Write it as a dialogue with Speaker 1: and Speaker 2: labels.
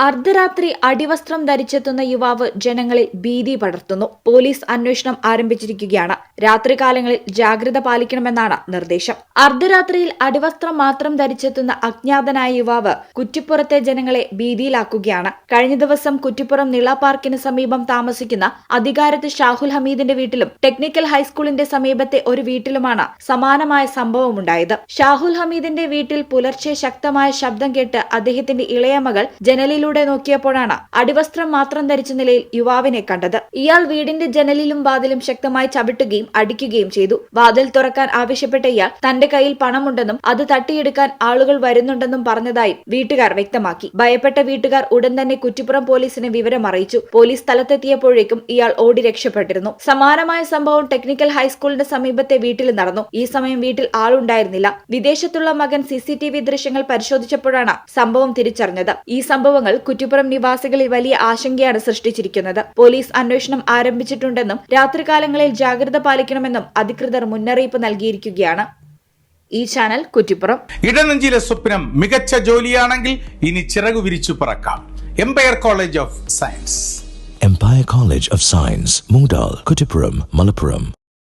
Speaker 1: അർദ്ധരാത്രി അടിവസ്ത്രം ധരിച്ചെത്തുന്ന യുവാവ് ജനങ്ങളിൽ ഭീതി പടർത്തുന്നു. പോലീസ് അന്വേഷണം ആരംഭിച്ചിരിക്കുകയാണ്. രാത്രികാലങ്ങളിൽ ജാഗ്രത പാലിക്കണമെന്നാണ് നിർദ്ദേശം. അർദ്ധരാത്രിയിൽ അടിവസ്ത്രം മാത്രം ധരിച്ചെത്തുന്ന അജ്ഞാതനായ യുവാവ് കുറ്റിപ്പുറത്തെ ജനങ്ങളെ ഭീതിയിലാക്കുകയാണ്. കഴിഞ്ഞ ദിവസം കുറ്റിപ്പുറം നിള പാർക്കിന് സമീപം താമസിക്കുന്ന അധികാരത്ത് ഷാഹുൽ ഹമീദിന്റെ വീട്ടിലും ടെക്നിക്കൽ ഹൈസ്കൂളിന്റെ സമീപത്തെ ഒരു വീട്ടിലുമാണ് സമാനമായ സംഭവമുണ്ടായത്. ഷാഹുൽ ഹമീദിന്റെ വീട്ടിൽ പുലർച്ചെ ശക്തമായ ശബ്ദം കേട്ട് അദ്ദേഹത്തിന്റെ ഇളയ മകൾ ജനലിൽ നോക്കിയപ്പോഴാണ് അടിവസ്ത്രം മാത്രം ധരിച്ച നിലയിൽ യുവാവിനെ കണ്ടത്. ഇയാൾ വീടിന്റെ ജനലിലും വാതിലും ശക്തമായി ചവിട്ടുകയും അടിക്കുകയും ചെയ്തു. വാതിൽ തുറക്കാൻ ആവശ്യപ്പെട്ട ഇയാൾ തന്റെ കയ്യിൽ പണമുണ്ടെന്നും അത് തട്ടിയെടുക്കാൻ ആളുകൾ വരുന്നുണ്ടെന്നും പറഞ്ഞതായും വീട്ടുകാർ വ്യക്തമാക്കി. ഭയപ്പെട്ട വീട്ടുകാർ ഉടൻ തന്നെ കുറ്റിപ്പുറം പോലീസിനെ വിവരം അറിയിച്ചു. പോലീസ് സ്ഥലത്തെത്തിയപ്പോഴേക്കും ഇയാൾ ഓടി രക്ഷപ്പെട്ടിരുന്നു. സമാനമായ സംഭവം ടെക്നിക്കൽ ഹൈസ്കൂളിന്റെ സമീപത്തെ വീട്ടിൽ നടന്നു. ഈ സമയം വീട്ടിൽ ആളുണ്ടായിരുന്നില്ല. വിദേശത്തുള്ള മകൻ CCTV ദൃശ്യങ്ങൾ പരിശോധിച്ചപ്പോഴാണ് സംഭവം തിരിച്ചറിഞ്ഞത്. ഈ സംഭവങ്ങൾ കുറ്റിപ്പുറം നിവാസികളിൽ വലിയ ആശങ്കയാണ് സൃഷ്ടിച്ചിരിക്കുന്നത്. പോലീസ് അന്വേഷണം ആരംഭിച്ചിട്ടുണ്ടെന്നും രാത്രികാലങ്ങളിൽ ജാഗ്രത പാലിക്കണമെന്നും അധികൃതർ മുന്നറിയിപ്പ് നൽകിയിരിക്കുകയാണ്. ഈ ചാനൽ കുറ്റിപ്പുറം.
Speaker 2: ഇടനെഞ്ചിലെ സ്വപ്നം മികച്ച ജോലിയാണെങ്കിൽ ഇനി ചിറകു വിരിച്ചു പറക്കാം. Empire college of science.
Speaker 3: Empire College of Science, Moondal, Kuttipuram, Malappuram.